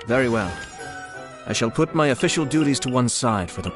Very well. I shall put my official duties to one side for the...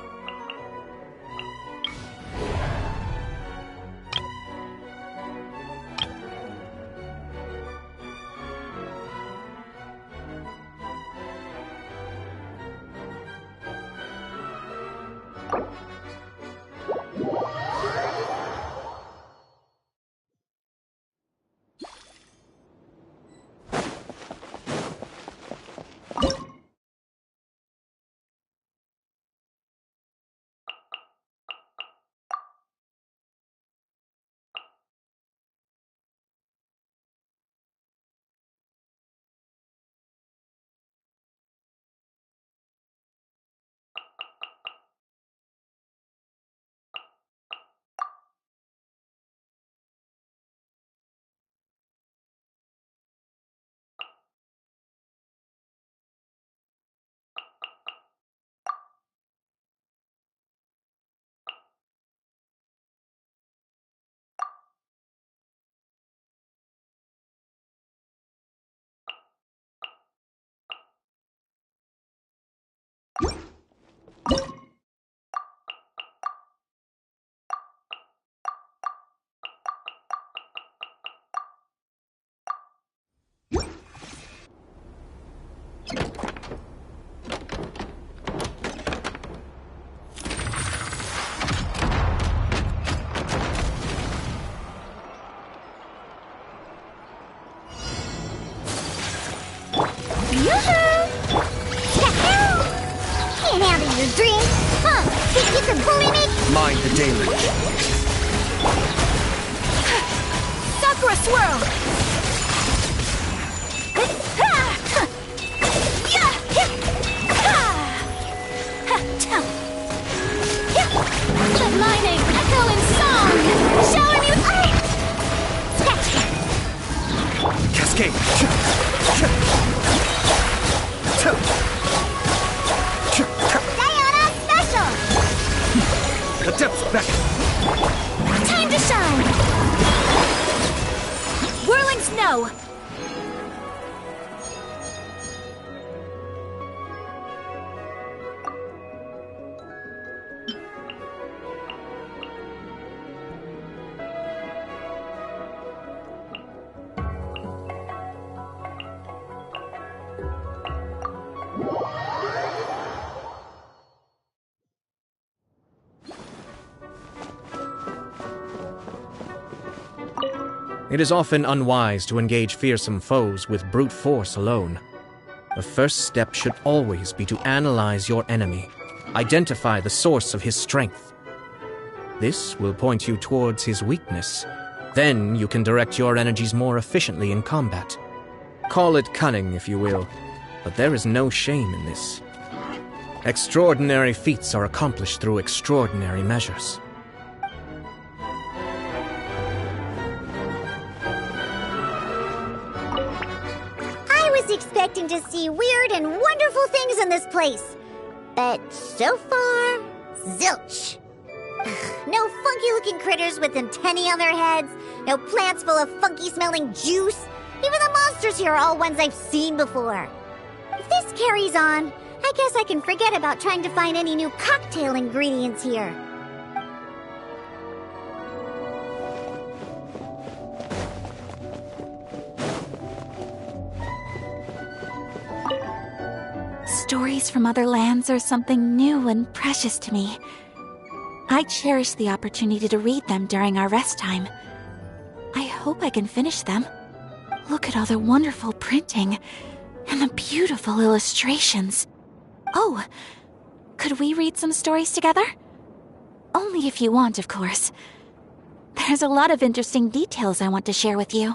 Can't handle your dream, huh? Think you can bully me? Mind the deluge. Sakura swirl! Let my name echo in song! Shower me with ice! Cascade! Diana special! The depths beckon! Time to shine! Whirling snow! It is often unwise to engage fearsome foes with brute force alone. The first step should always be to analyze your enemy, identify the source of his strength. This will point you towards his weakness. Then you can direct your energies more efficiently in combat. Call it cunning, if you will, but there is no shame in this. Extraordinary feats are accomplished through extraordinary measures. Expecting to see weird and wonderful things in this place. But so far, zilch. No funky-looking critters with antennae on their heads, no plants full of funky-smelling juice. Even the monsters here are all ones I've seen before. If this carries on, I guess I can forget about trying to find any new cocktail ingredients here. Stories from other lands are something new and precious to me. I cherish the opportunity to read them during our rest time. I hope I can finish them. Look at all the wonderful printing and the beautiful illustrations. Oh, could we read some stories together? Only if you want, of course. There's a lot of interesting details I want to share with you.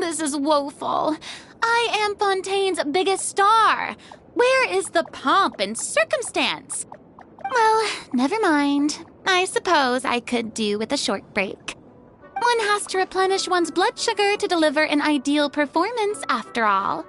This is woeful. I am Fontaine's biggest star. Where is the pomp and circumstance? Well, never mind. I suppose I could do with a short break. One has to replenish one's blood sugar to deliver an ideal performance, after all.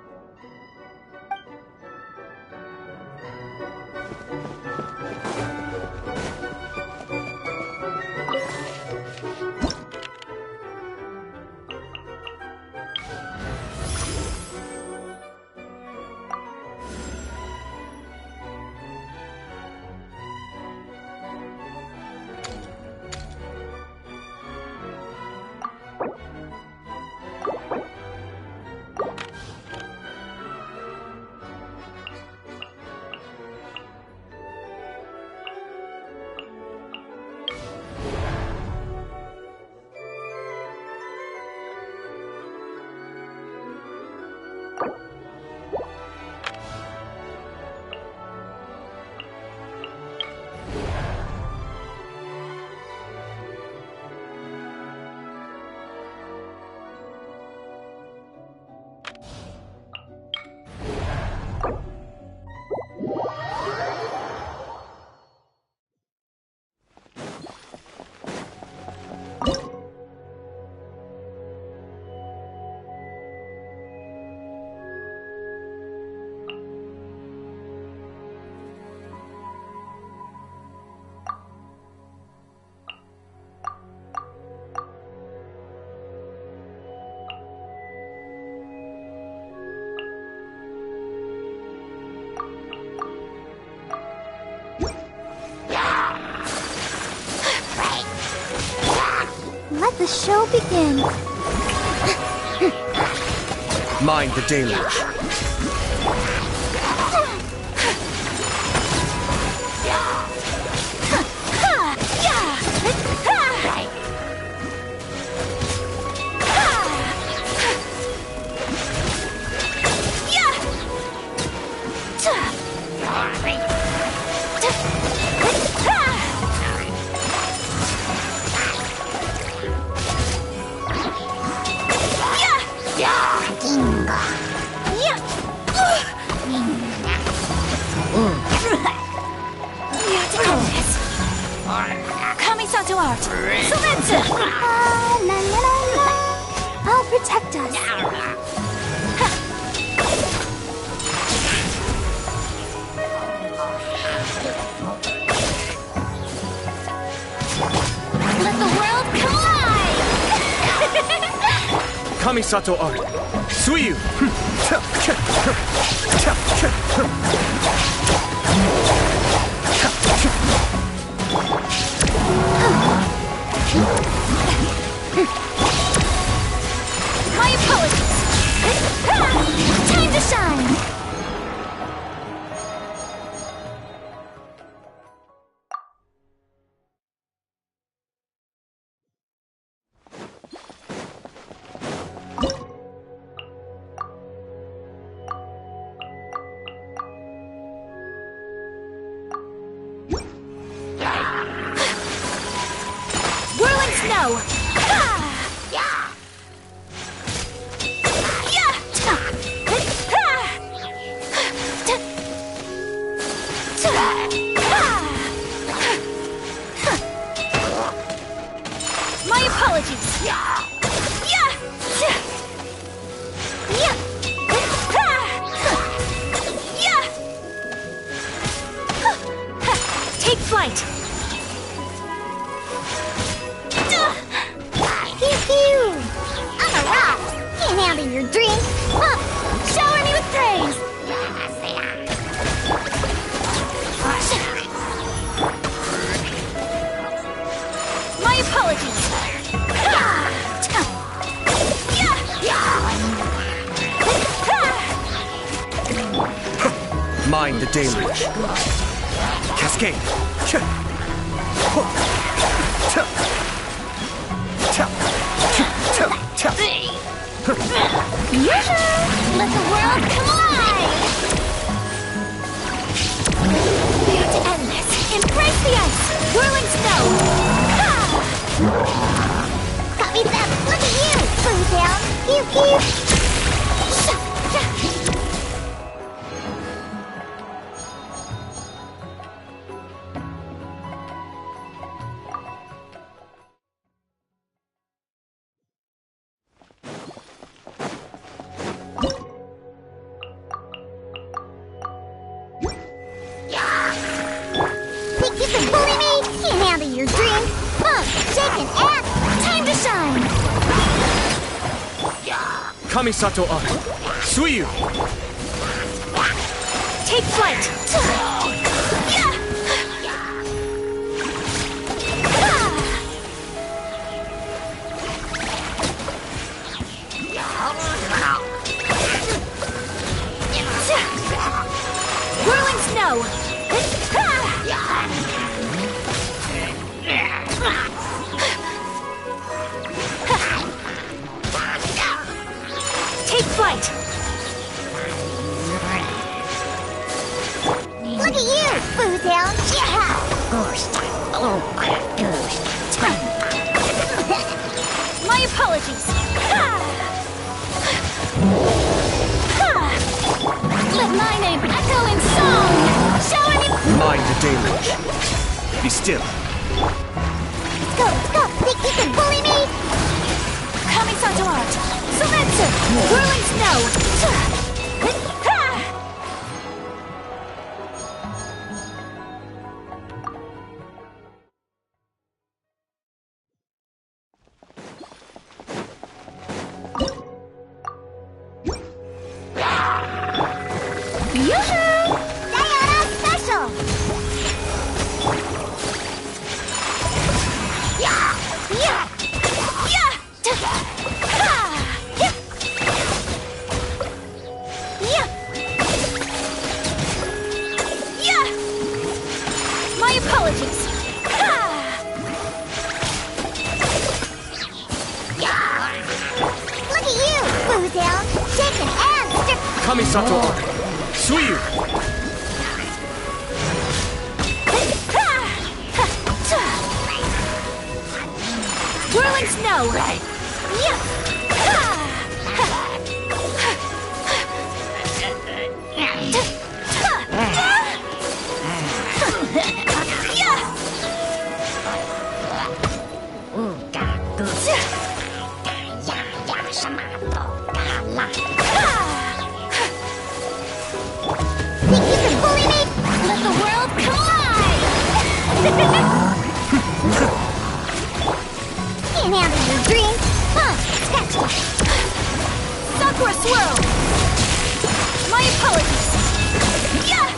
Let the show begin. Mind the deluge. Kamisato art. Sumetsu! La la la la. I'll protect us. Let the world collide! Kamisato art. Suiyu. My apologies. Time to shine. Whirling snow. My apologies. Take flight. Pew pew! I'm a rock! Can't handle your drink! Huh. Shower me with praise. My apologies. Mind the deluge. Cascade. Let the world collide. We're to endless. Embrace the ice. Whirling snow. Got me that! Look at you! Slow down! Pew pew! Think you can bully me? Can't handle your drink! Huh. Shake and act! Time to shine. Kamisato art. Suiyu. Take flight. Whirling snow. Take flight. Look at you! Boo down! Yeah! My apologies. Let my name echo in song. Shower me. Mind the deluge. Be still. Let's go! Let's go! Think you can bully me? Kamisato art. Sumetsu. Whirling snow. Yoo-hoo! Sayonara special! Yeah! apologies. Look at you, Boozound, shaking and Kamisato, Suyu! Whirling snow. Think you can bully me? Let the world collide! Can't handle your dream. Huh, scratch that. Sakura swirl! My apologies! Yeah!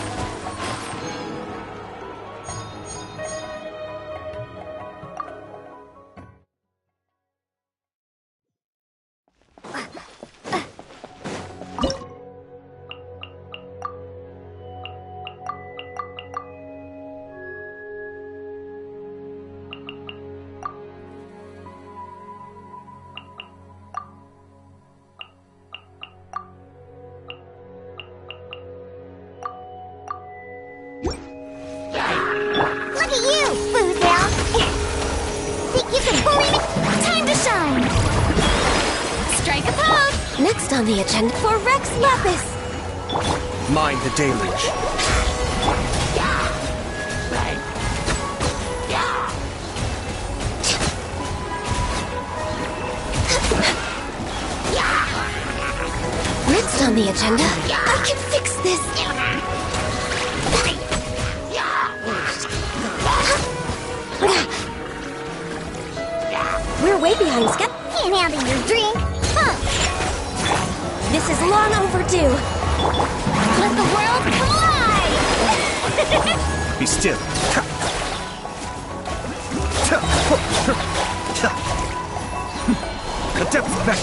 Look at you, Boozound. Think you can bully me? Time to shine! Strike a pose! Next on the agenda for Rex Lapis. Mind the deluge. Next on the agenda, I can fix this. We're way behind schedule. Can't handle your drink. Huh. This is long overdue. Let the world collide! Be still. Adept back.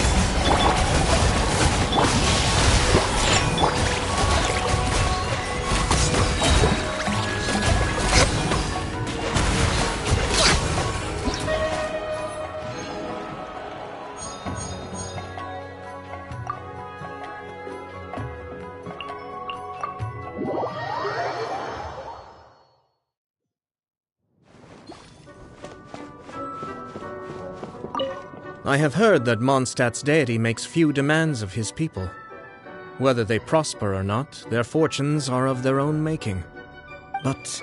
I have heard that Mondstadt's deity makes few demands of his people. Whether they prosper or not, their fortunes are of their own making. But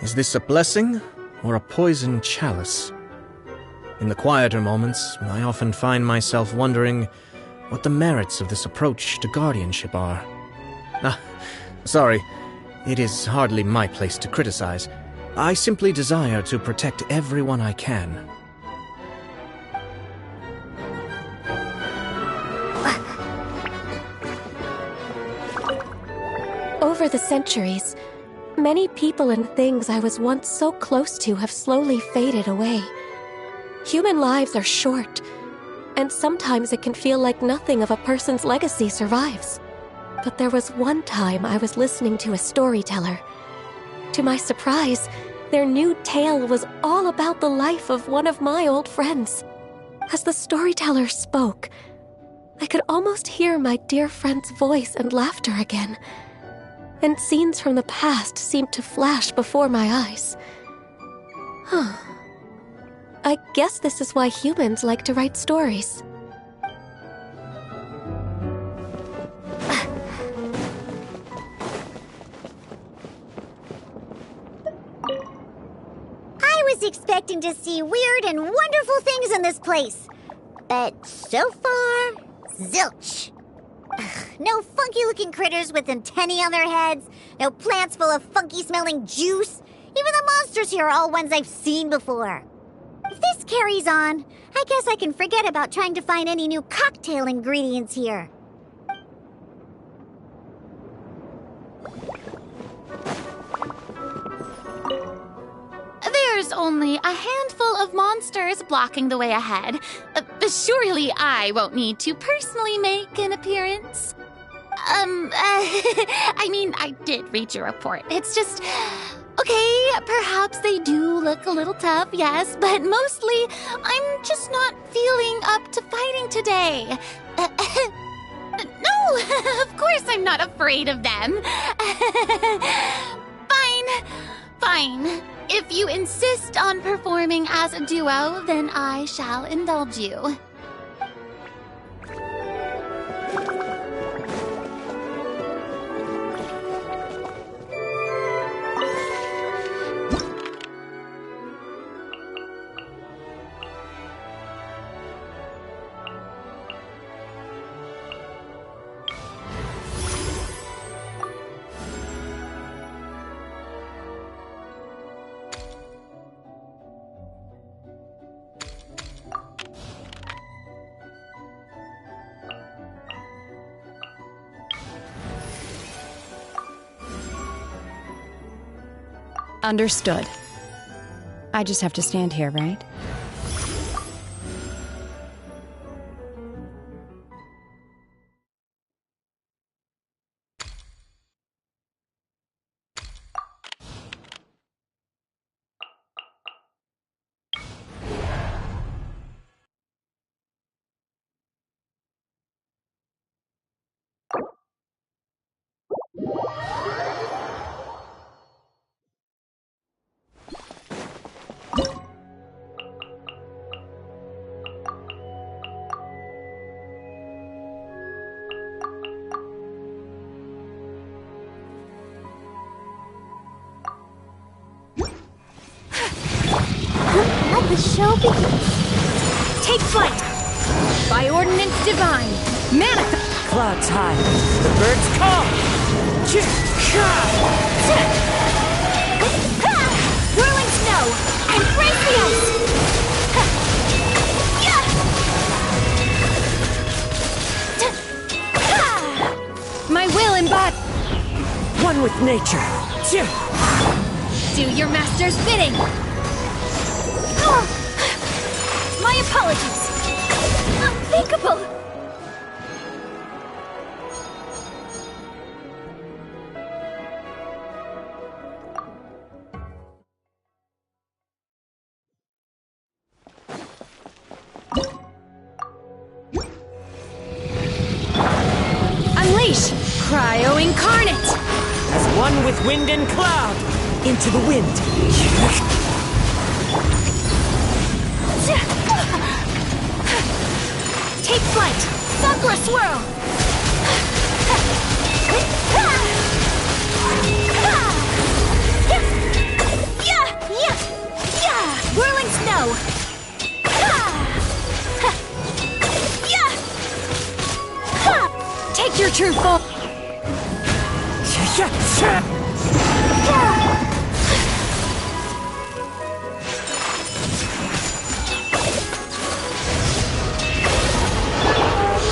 is this a blessing or a poisoned chalice? In the quieter moments, I often find myself wondering what the merits of this approach to guardianship are. Sorry, it is hardly my place to criticize. I simply desire to protect everyone I can. Over the centuries, many people and things I was once so close to have slowly faded away. Human lives are short, and sometimes it can feel like nothing of a person's legacy survives. But there was one time I was listening to a storyteller. To my surprise, their new tale was all about the life of one of my old friends. As the storyteller spoke, I could almost hear my dear friend's voice and laughter again, and scenes from the past seemed to flash before my eyes. I guess this is why humans like to write stories. I was expecting to see weird and wonderful things in this place. But so far, zilch. No funky-looking critters with antennae on their heads, no plants full of funky-smelling juice. Even the monsters here are all ones I've seen before. If this carries on, I guess I can forget about trying to find any new cocktail ingredients here. There's only a handful of monsters blocking the way ahead. Surely I won't need to personally make an appearance. I mean, I did read your report. It's just... Okay, Perhaps they do look a little tough, yes, but mostly I'm just not feeling up to fighting today. No, of course I'm not afraid of them. Fine. If you insist on performing as a duo, then I shall indulge you. Understood. I just have to stand here, right? Let the show begin. Take flight! By ordinance divine, manifest! Clouds high, the birds call! Whirling snow! Embrace the ice! My will embodied! One with nature! Do your master's bidding! My apologies! Unthinkable! Unleash! Cryo incarnate! As one with wind and cloud! Into the wind! Take flight! Sakura swirl! Whirling snow! Take your true form!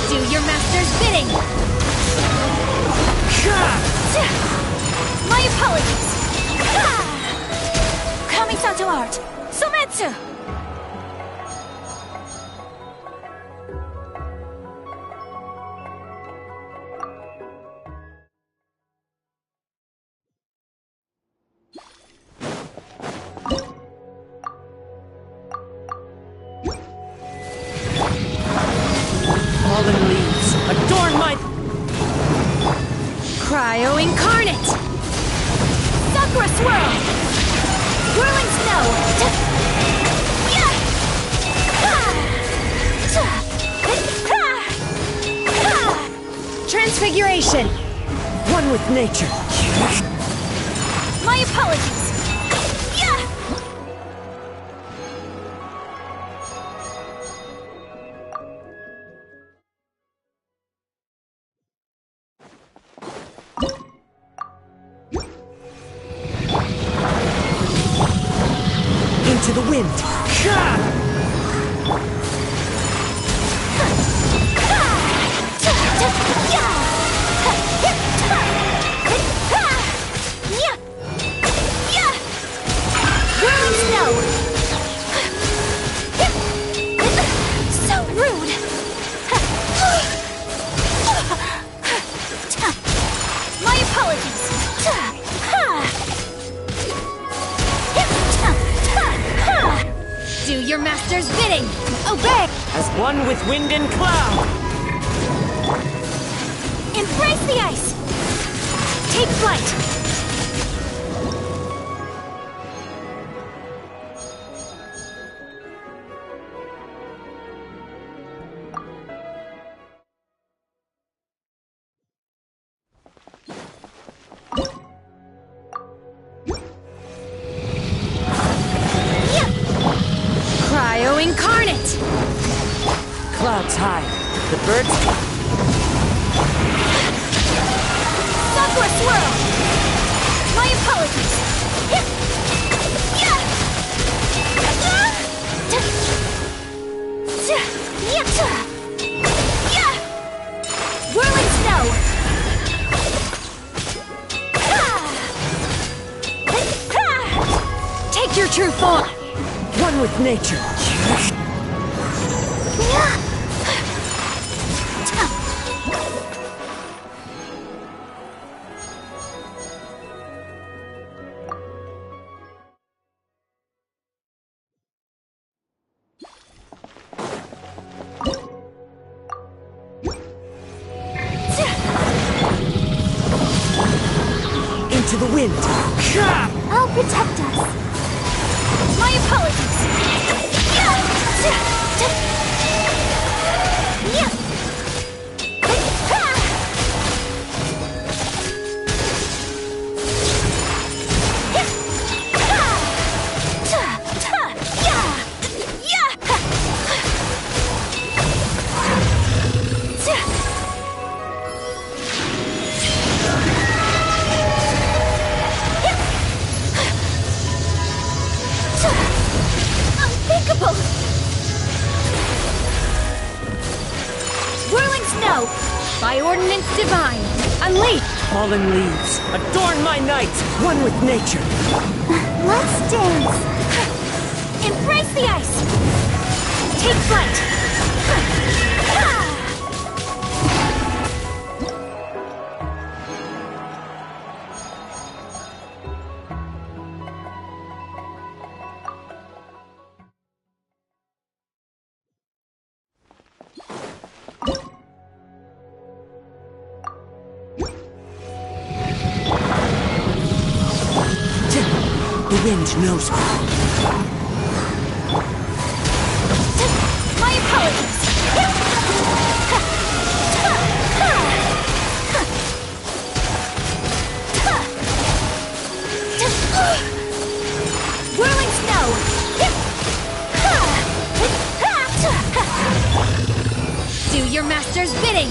Do your master's bidding! My apologies! Kamisato art! Sometsu! Fallen leaves, adorn my... Cryo incarnate! Sakura swirl! Whirling snow! Transfiguration! One with nature! My apologies! Into the wind! Whirling snow! So rude! My apologies! master's bidding! Obey! As one with wind and cloud! Embrace the ice! Take flight! Cryo-incarnate! Clouds high. The birds... Software swirl! My apologies! Whirling snow! Take your true form! One with nature. Into the wind. I'll protect us. My apologies. Unthinkable! Whirling snow! By ordinance divine! Unleash! Fallen leaves. Adorn my night. One with nature. Let's dance! Embrace the ice! Take flight! The wind knows me. My apologies! Whirling snow! Do your master's bidding!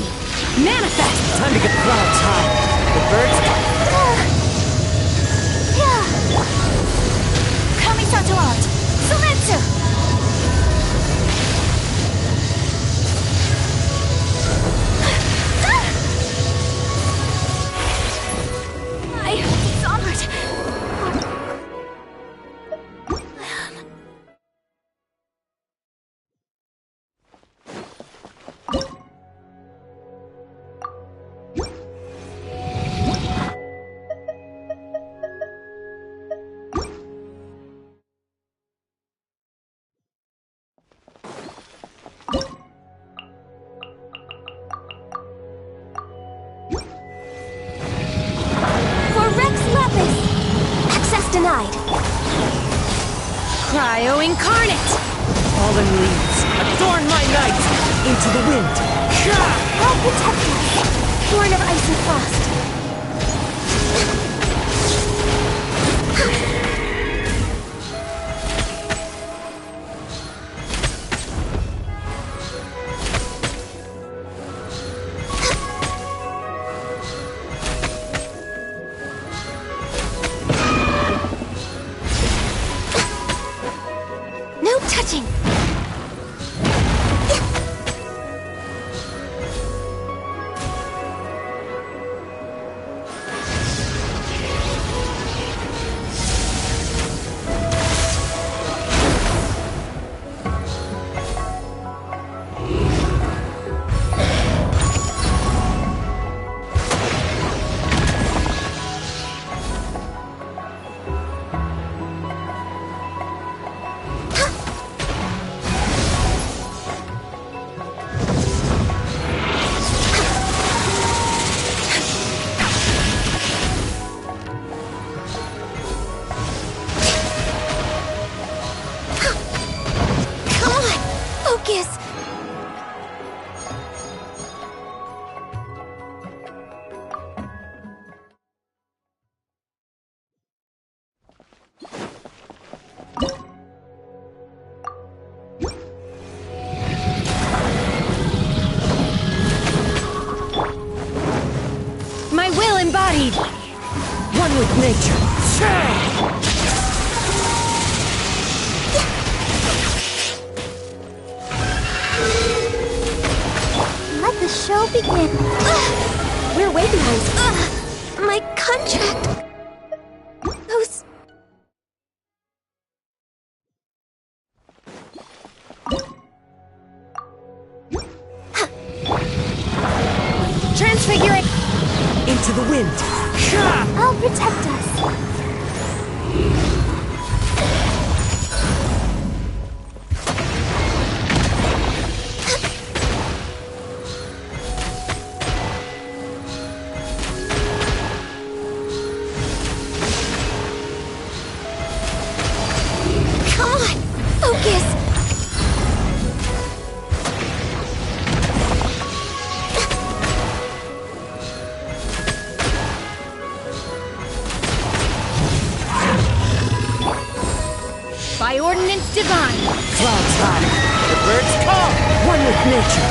Manifest! Time to get clouds high. The birds... Kamisato out! Sumetsu! My dishonored! Denied. Cryo-incarnate! Fallen leaves. Adorn my night. Into the wind. I'll protect you. Born of ice and frost. No touching! nature! Let the show begin. We're way behind. My contract. Those. Transfigure it. Into the wind! I'll protect us. Come on! Focus! By ordinance divine. Clouds high, the birds call, one with nature.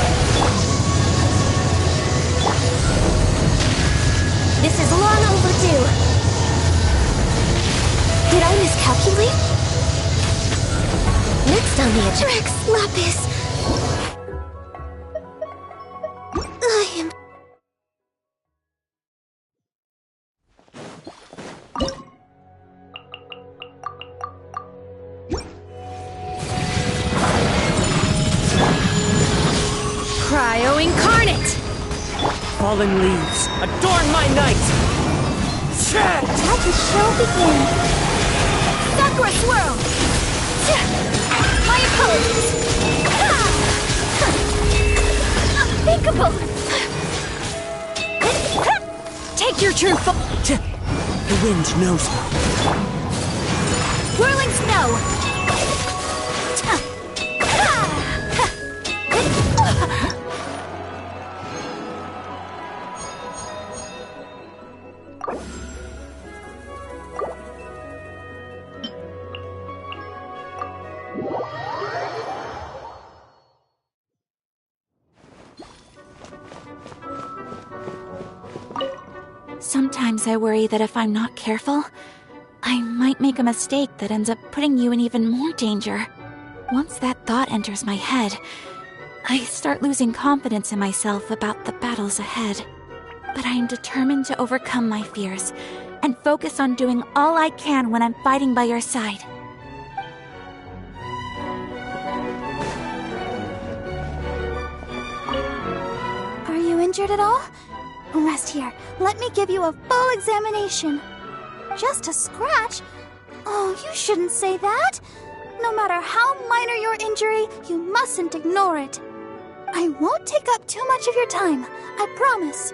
This is long overdue. Did I miscalculate? Next on the agenda, Rex Lapis. I am. Cryo incarnate. Fallen leaves, adorn my night! Let the show begin. Sakura swirl. My apologies. Unthinkable. Take your true form. The wind knows me. Whirling snow. Sometimes I worry that if I'm not careful, I might make a mistake that ends up putting you in even more danger. Once that thought enters my head, I start losing confidence in myself about the battles ahead. But I am determined to overcome my fears and focus on doing all I can when I'm fighting by your side. Are you injured at all? Rest here. Let me give you a full examination. Just a scratch? Oh, you shouldn't say that. No matter how minor your injury, you mustn't ignore it. I won't take up too much of your time, I promise.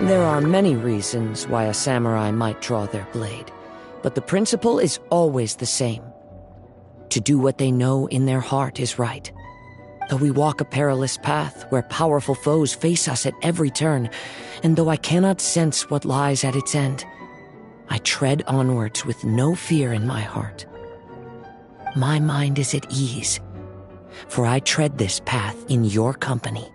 There are many reasons why a samurai might draw their blade, but the principle is always the same. To do what they know in their heart is right. Though we walk a perilous path where powerful foes face us at every turn, and though I cannot sense what lies at its end, I tread onwards with no fear in my heart. My mind is at ease, for I tread this path in your company.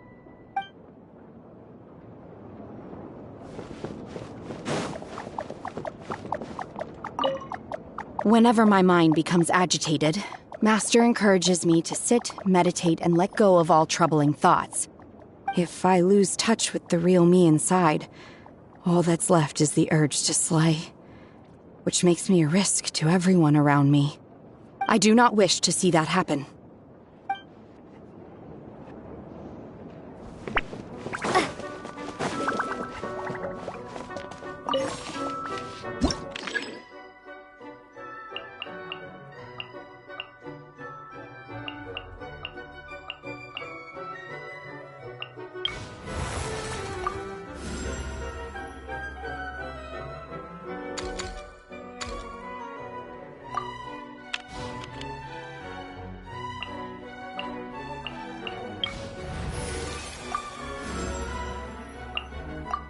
Whenever my mind becomes agitated, Master encourages me to sit, meditate, and let go of all troubling thoughts. If I lose touch with the real me inside, all that's left is the urge to slay, which makes me a risk to everyone around me. I do not wish to see that happen.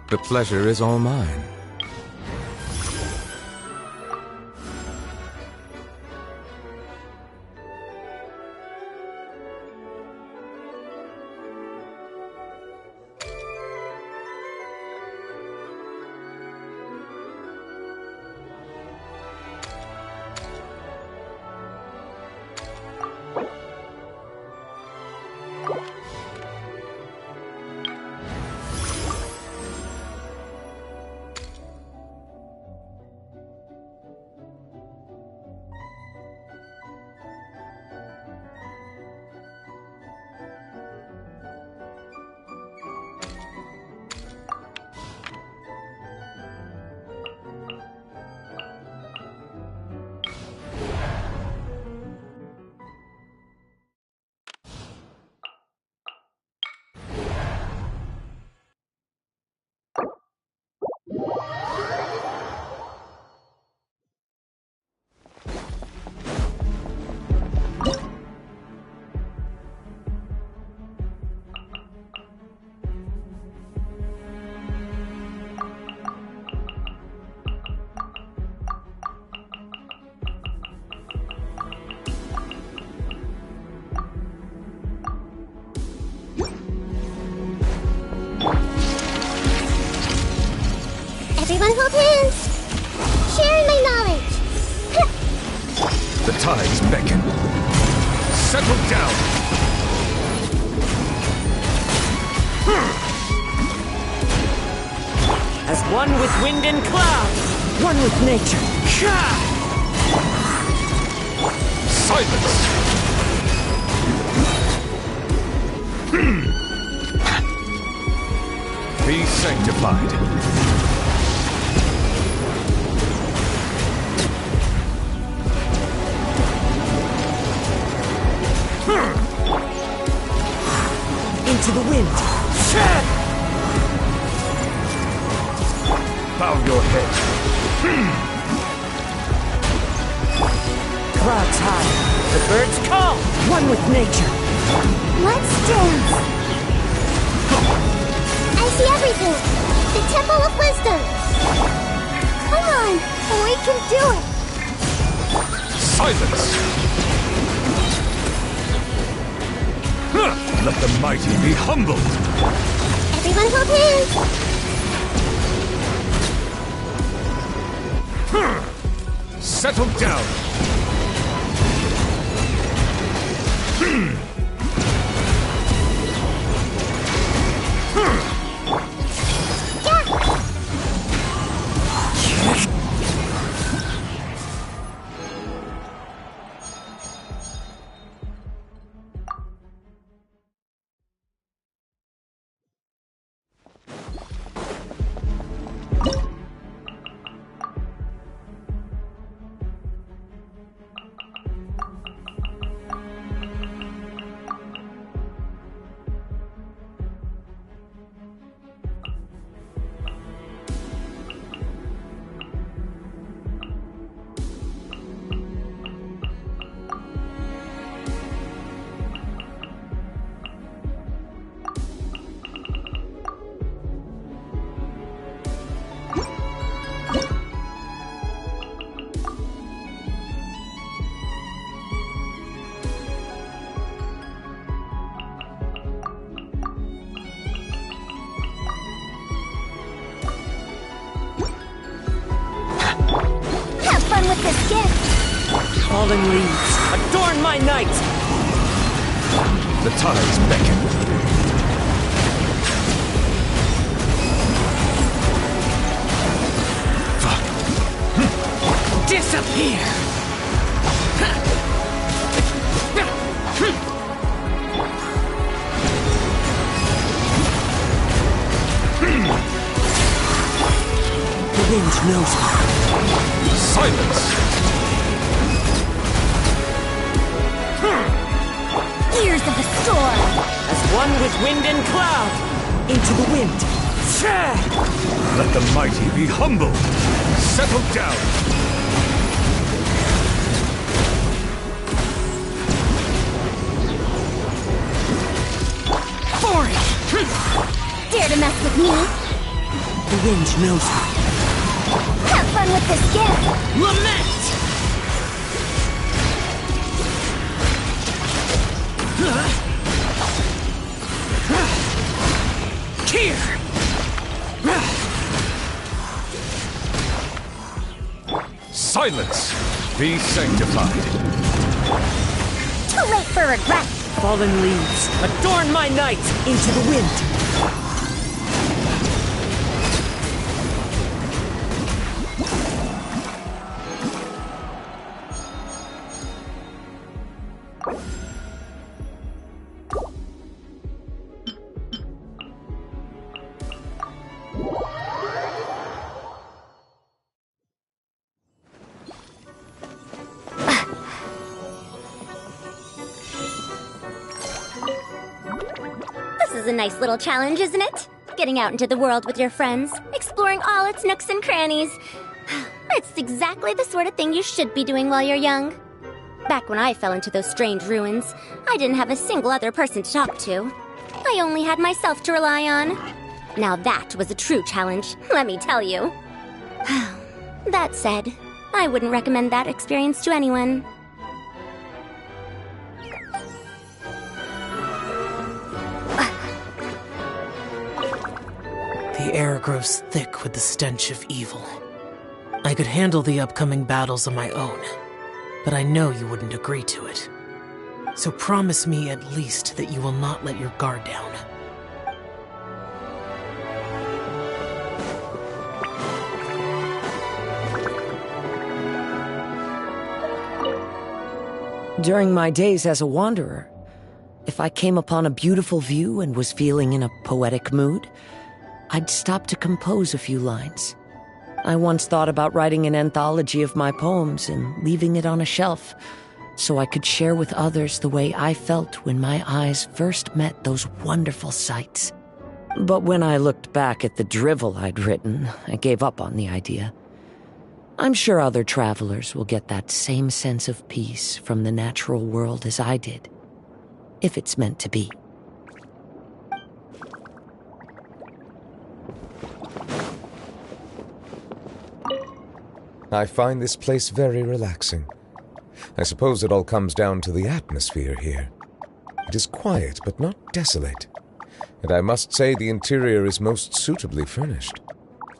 The pleasure is all mine. hold hands! Sharing my knowledge! The tides beckon. Settle down! As one with wind and cloud, one with nature. Silence! Be sanctified. Into the wind. Bow your head. Clouds high, the birds call, one with nature. Let's dance! I see everything! The Temple of Wisdom! Come on! We can do it! Silence! Let the mighty be humbled! Everyone hold hands! Settle down! With this gift! Fallen leaves, adorn my night! The tides beckon. Disappear! The wind knows me. Silence! Ears of the storm! As one with wind and cloud, into the wind. Let the mighty be humbled! Settle down! Foreign! Dare to mess with me? The wind knows me. Have fun with this gift! Lament! Here! Silence! Be sanctified. Too late for regret! Fallen leaves, adorn my night into the wind. This is a nice little challenge, isn't it? Getting out into the world with your friends, exploring all its nooks and crannies. It's exactly the sort of thing you should be doing while you're young. Back when I fell into those strange ruins, I didn't have a single other person to talk to. I only had myself to rely on. Now that was a true challenge, let me tell you. That said, I wouldn't recommend that experience to anyone. The air grows thick with the stench of evil. I could handle the upcoming battles on my own, but I know you wouldn't agree to it. So promise me at least that you will not let your guard down. During my days as a wanderer, if I came upon a beautiful view and was feeling in a poetic mood, I'd stop to compose a few lines. I once thought about writing an anthology of my poems and leaving it on a shelf, so I could share with others the way I felt when my eyes first met those wonderful sights. But when I looked back at the drivel I'd written, I gave up on the idea. I'm sure other travelers will get that same sense of peace from the natural world as I did, if it's meant to be. I find this place very relaxing. I suppose it all comes down to the atmosphere here. It is quiet, but not desolate. And I must say the interior is most suitably furnished.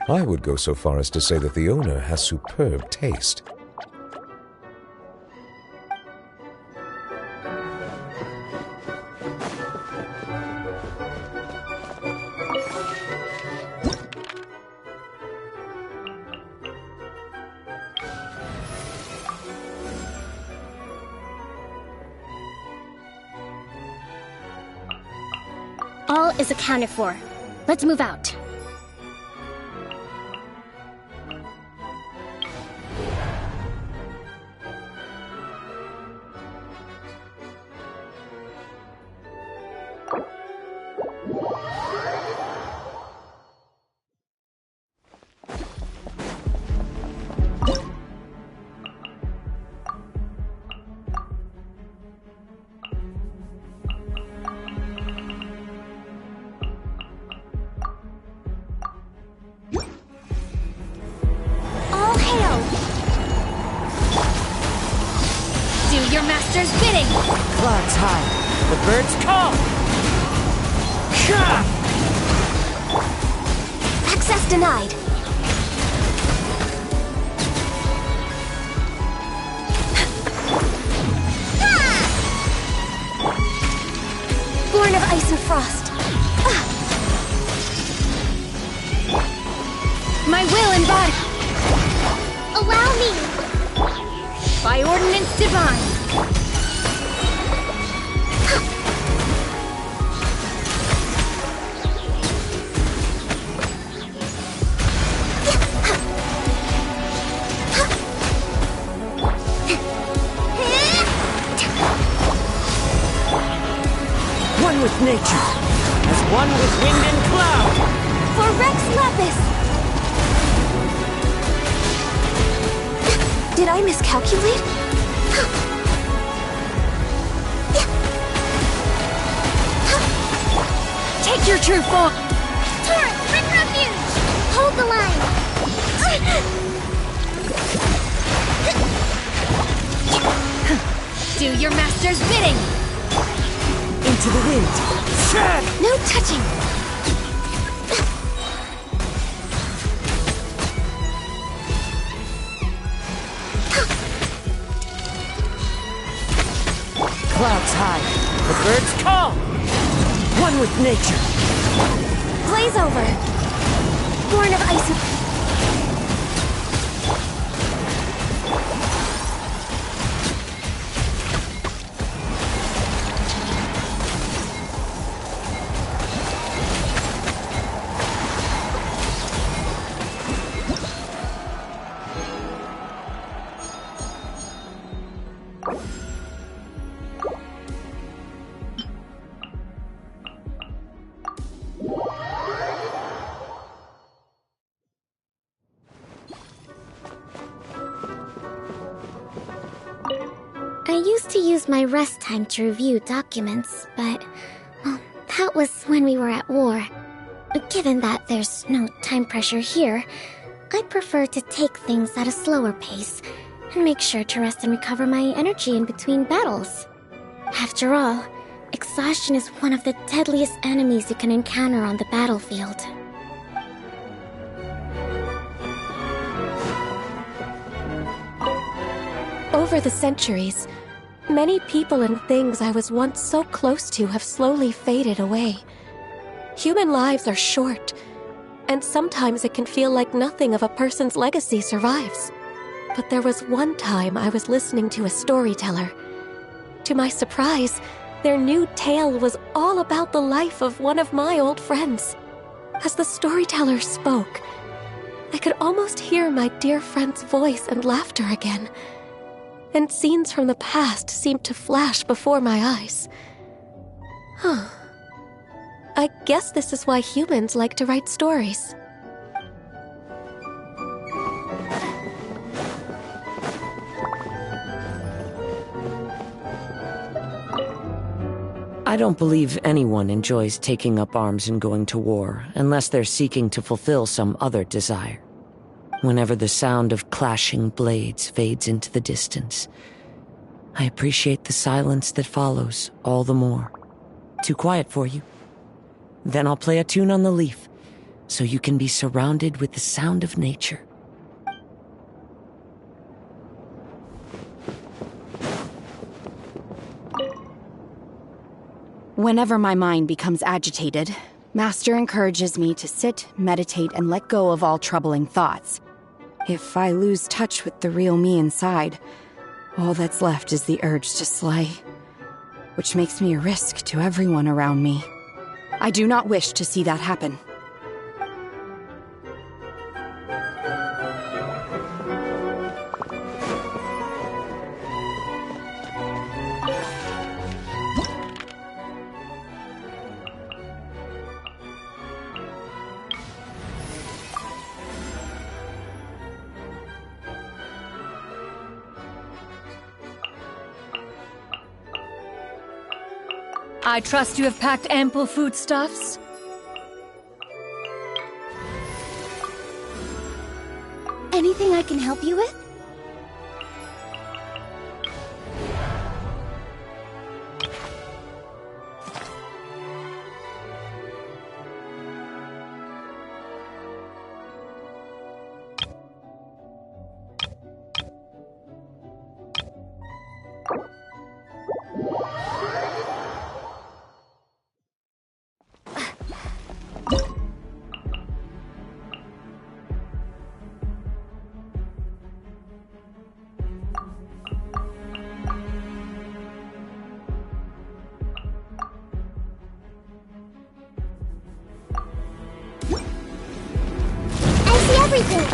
I would go so far as to say that the owner has superb taste. All is accounted for. Let's move out. Your master's bidding! Clouds high, the birds call! Access denied. Born of ice and frost. My will and body! Allow me! By ordinance divine! One with nature, as one with wind and cloud! For Rex Lapis! Did I miscalculate? Take your true form! Torrent, bring refuge! Hold the line! Do your master's bidding! Into the wind! No touching! Clouds high, the birds call! One with nature! Blaze over! Born of ice and... I used to use my rest time to review documents, but, well, that was when we were at war. Given that there's no time pressure here, I prefer to take things at a slower pace and make sure to rest and recover my energy in between battles. After all, exhaustion is one of the deadliest enemies you can encounter on the battlefield. Over the centuries, many people and things I was once so close to have slowly faded away. Human lives are short, and sometimes it can feel like nothing of a person's legacy survives. But there was one time I was listening to a storyteller. To my surprise, their new tale was all about the life of one of my old friends. As the storyteller spoke, I could almost hear my dear friend's voice and laughter again, and scenes from the past seemed to flash before my eyes. I guess this is why humans like to write stories. I don't believe anyone enjoys taking up arms and going to war unless they're seeking to fulfill some other desire. Whenever the sound of clashing blades fades into the distance, I appreciate the silence that follows all the more. Too quiet for you? Then I'll play a tune on the leaf, so you can be surrounded with the sound of nature. Whenever my mind becomes agitated, Master encourages me to sit, meditate, and let go of all troubling thoughts. If I lose touch with the real me inside, all that's left is the urge to slay, which makes me a risk to everyone around me. I do not wish to see that happen. I trust you have packed ample foodstuffs? Anything I can help you with? Everything!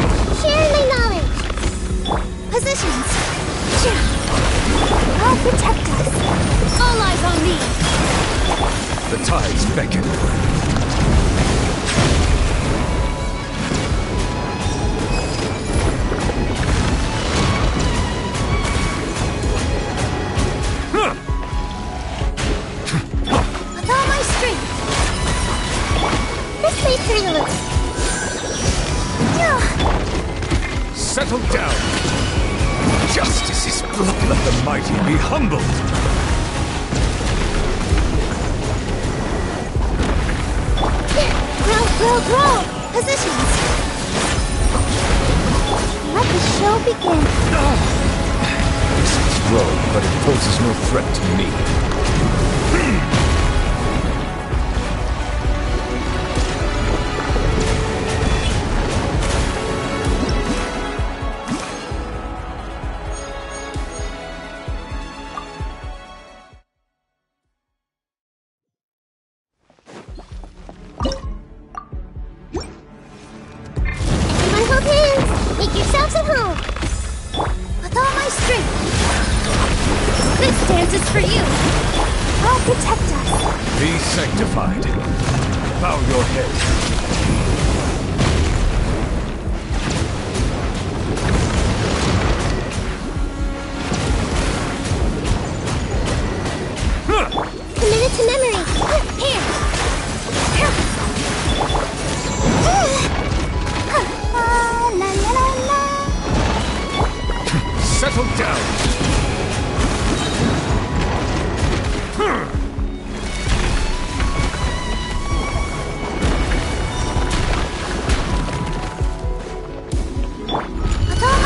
Share my knowledge! Positions! I'll protect us! All eyes on me! The tides beckon. With all my strength! This may turn a little. Settle down! Justice is blood. Let the mighty be humbled! Grow! Positions! Let the show begin! This is growing, but it poses no threat to me. For you! I'll protect us! Be sanctified. Bow your head. Commit it to memory! Here! La, la, la, la. Settle down! With all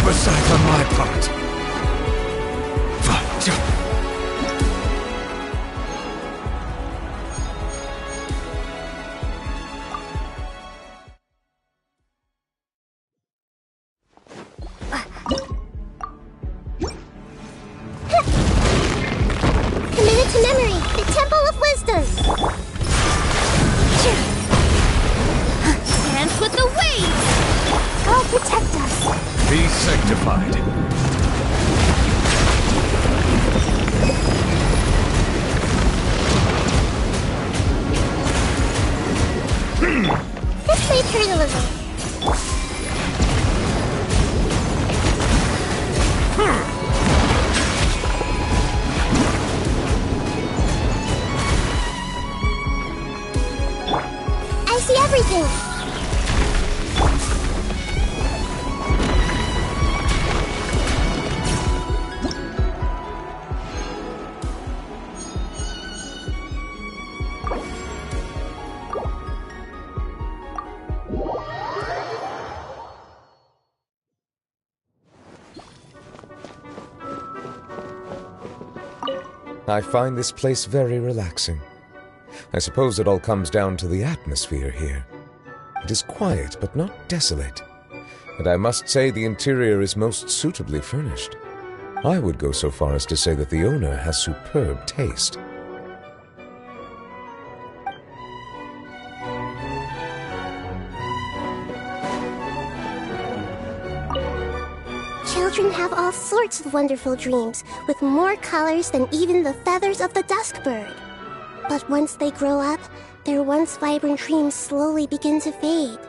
oversight on my part. Fight. Committed to memory, the Temple of Wisdom. Dance with the waves! God protect us. Be sanctified. This may turn a little. I see everything. I find this place very relaxing. I suppose it all comes down to the atmosphere here. It is quiet, but not desolate. And I must say the interior is most suitably furnished. I would go so far as to say that the owner has superb taste. Children have all sorts of wonderful dreams, with more colors than even the feathers of the dusk bird. But once they grow up, their once vibrant dreams slowly begin to fade.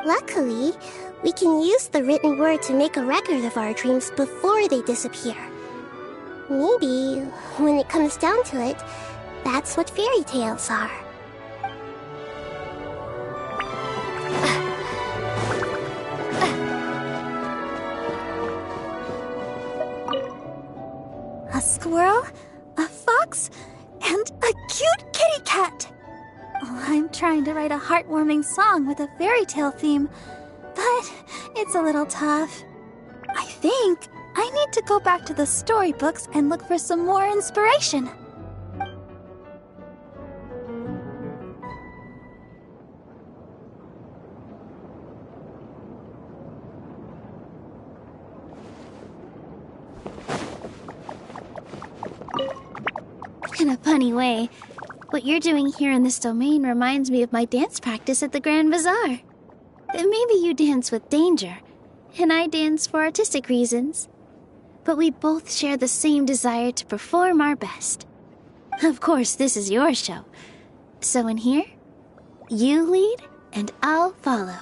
Luckily, we can use the written word to make a record of our dreams before they disappear. Maybe, when it comes down to it, that's what fairy tales are. A squirrel, a fox, and a cute kitty cat. Oh, I'm trying to write a heartwarming song with a fairy tale theme, but it's a little tough. I think I need to go back to the storybooks and look for some more inspiration. In a funny way, what you're doing here in this domain reminds me of my dance practice at the Grand Bazaar. Maybe you dance with danger, and I dance for artistic reasons. But we both share the same desire to perform our best. Of course, this is your show. So in here, you lead, and I'll follow.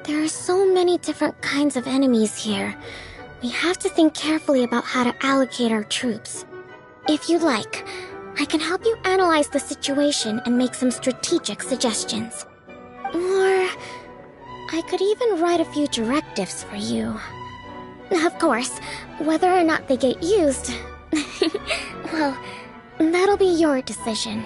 There are so many different kinds of enemies here. We have to think carefully about how to allocate our troops. If you'd like, I can help you analyze the situation and make some strategic suggestions. Or I could even write a few directives for you. Of course, whether or not they get used, well, that'll be your decision.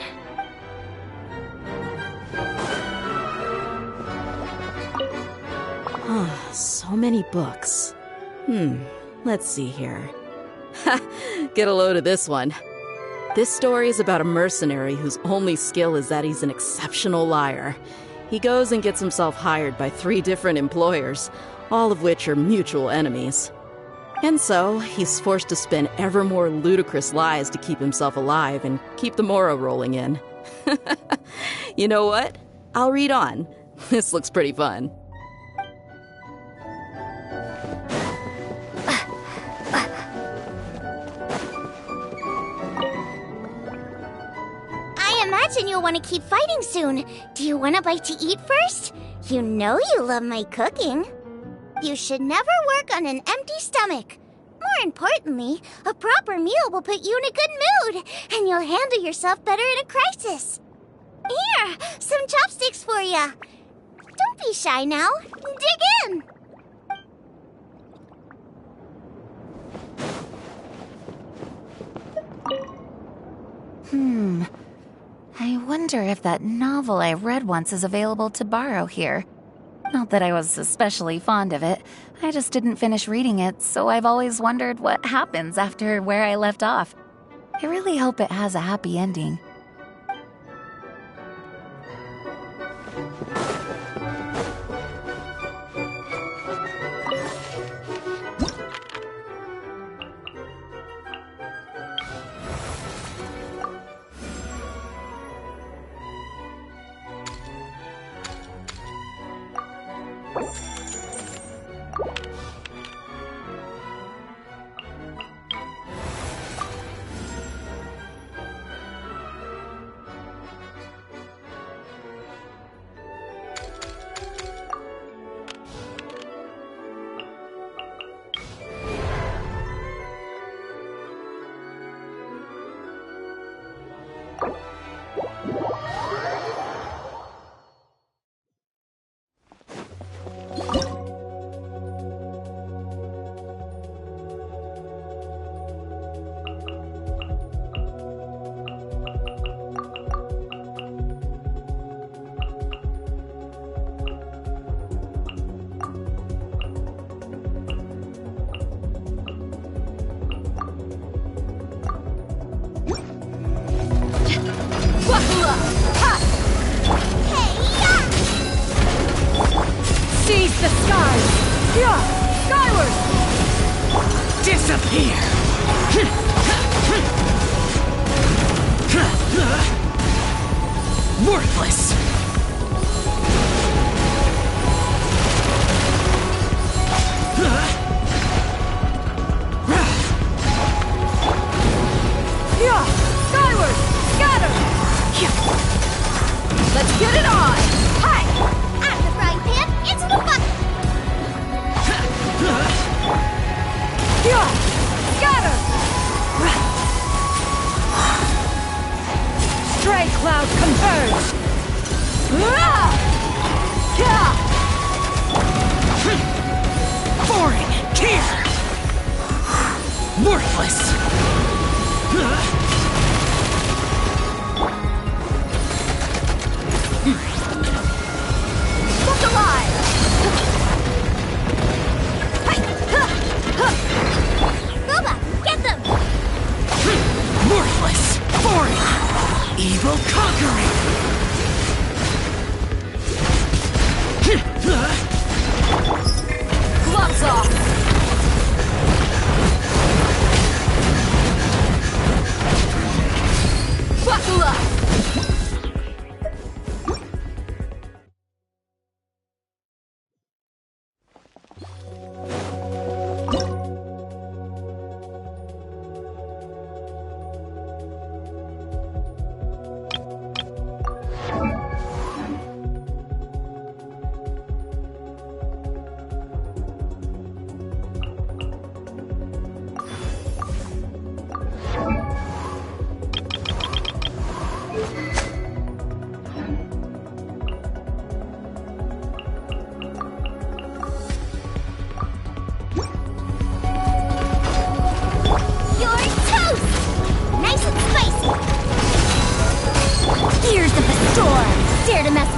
Oh, so many books. Let's see here. Get a load of this one. This story is about a mercenary whose only skill is that he's an exceptional liar. He goes and gets himself hired by 3 different employers, all of which are mutual enemies. And so, he's forced to spin ever more ludicrous lies to keep himself alive and keep the morrow rolling in. You know what? I'll read on. This looks pretty fun. I imagine you'll want to keep fighting soon. Do you want a bite to eat first? You know you love my cooking. You should never work on an empty stomach. More importantly, a proper meal will put you in a good mood, and you'll handle yourself better in a crisis. Here, some chopsticks for ya. Don't be shy now. Dig in. I wonder if that novel I read once is available to borrow here. Not that I was especially fond of it. I just didn't finish reading it, so I've always wondered what happens after where I left off. I really hope it has a happy ending. Seize the skies! Yeah! Skyward! Disappear! Worthless! Yeah! Skyward! Scatter! Let's get it on! Hi! Out of the frying pan, into the bucket! Yeah! Scatter! Stray cloud converge!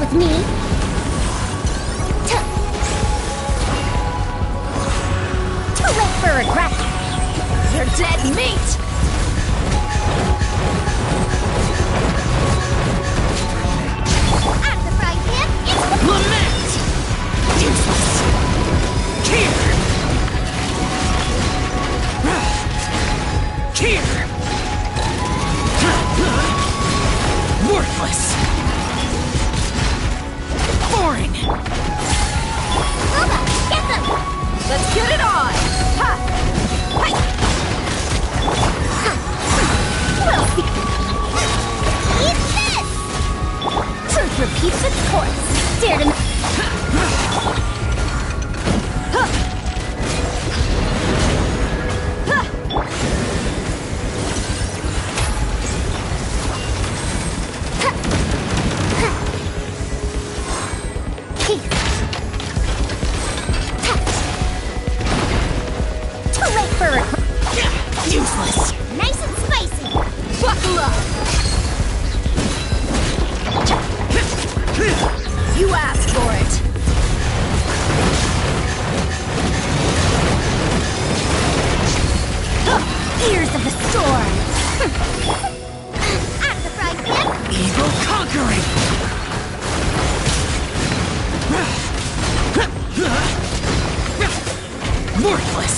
of me. Too late for regret. You're dead meat! Out of the frying pan, into the Lament! Useless! Here! Here! Worthless! Boring! Luba, get them! Let's get it on! Ha! We'll see. Eat this! Truth repeats its course. Dare to... Too late for regret. Useless! Nice and spicy. Buckle up! You asked for it! Ears of the storm. Out of the frying pan. Evil conquering! Worthless!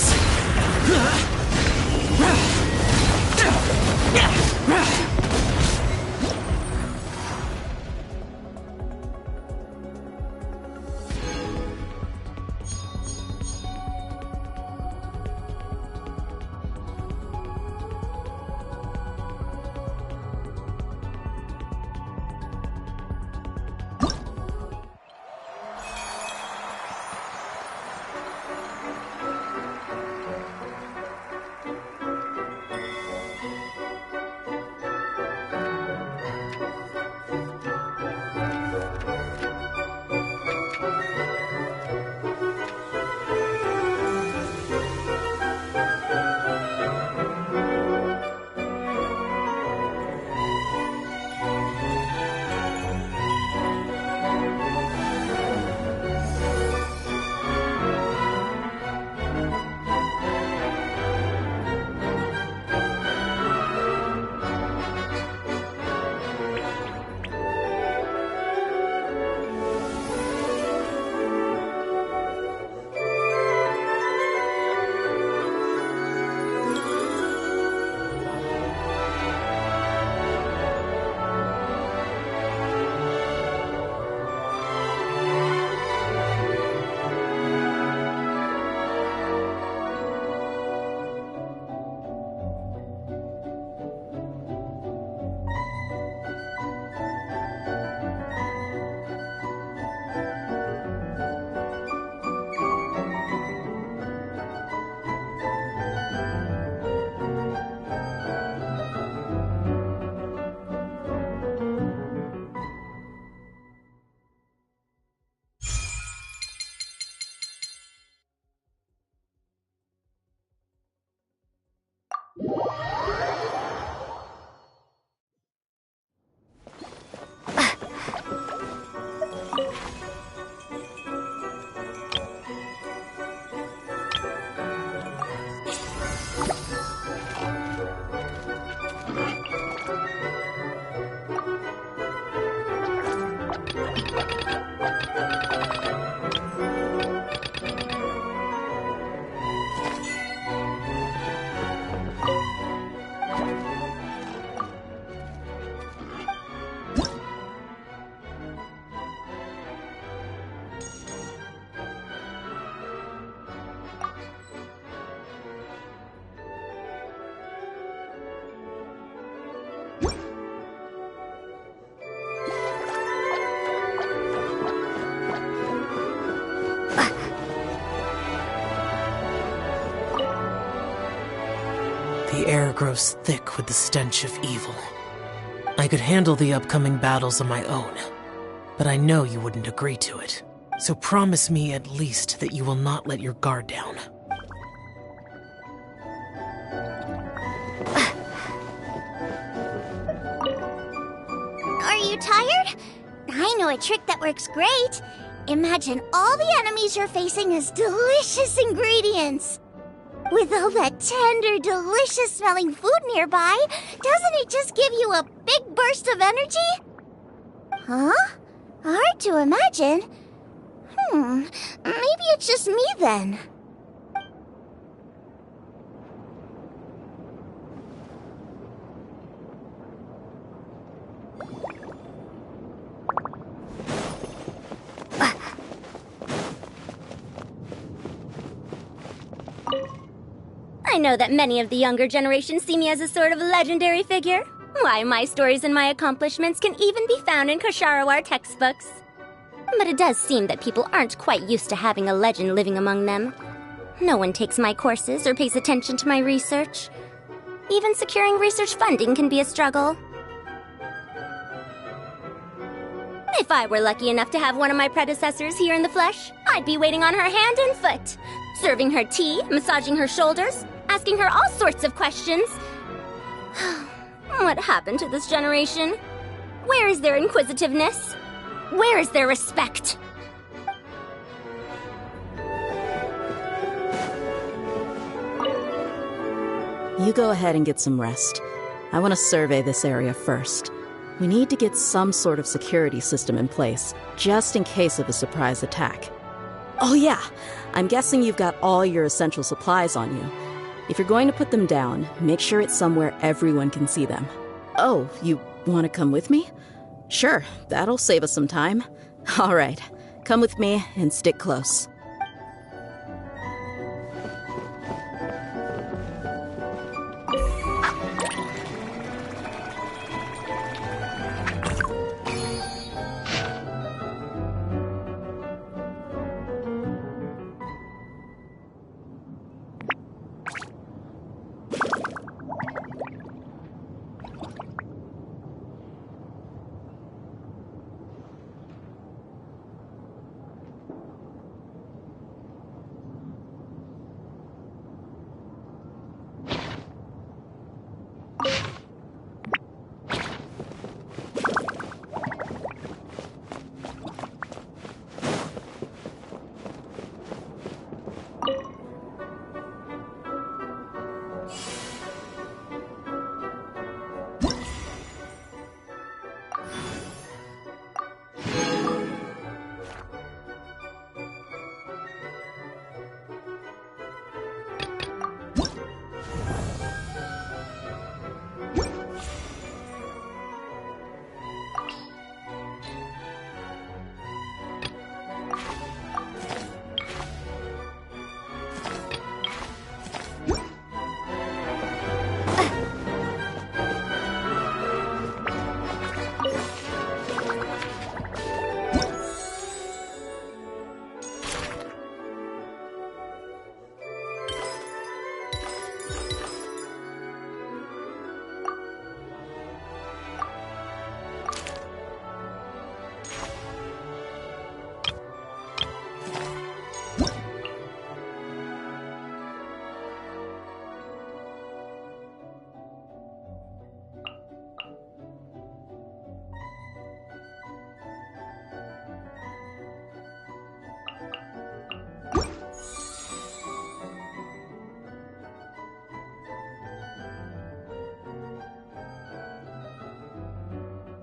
The air grows thick with the stench of evil. I could handle the upcoming battles on my own, but I know you wouldn't agree to it. So promise me at least that you will not let your guard down. Are you tired? I know a trick that works great. Imagine all the enemies you're facing as delicious ingredients. With all that tender, delicious-smelling food nearby, doesn't it just give you a big burst of energy? Huh? Hard to imagine. Maybe it's just me then. I know that many of the younger generation see me as a sort of legendary figure. Why, my stories and my accomplishments can even be found in Kasharawar textbooks. But it does seem that people aren't quite used to having a legend living among them. No one takes my courses or pays attention to my research. Even securing research funding can be a struggle. If I were lucky enough to have one of my predecessors here in the flesh, I'd be waiting on her hand and foot, serving her tea, massaging her shoulders, asking her all sorts of questions. What happened to this generation? Where is their inquisitiveness? Where is their respect? You go ahead and get some rest. I want to survey this area first. We need to get some sort of security system in place, just in case of a surprise attack. Oh yeah, I'm guessing you've got all your essential supplies on you. If you're going to put them down, make sure it's somewhere everyone can see them. Oh, you want to come with me? Sure, that'll save us some time. All right, come with me and stick close.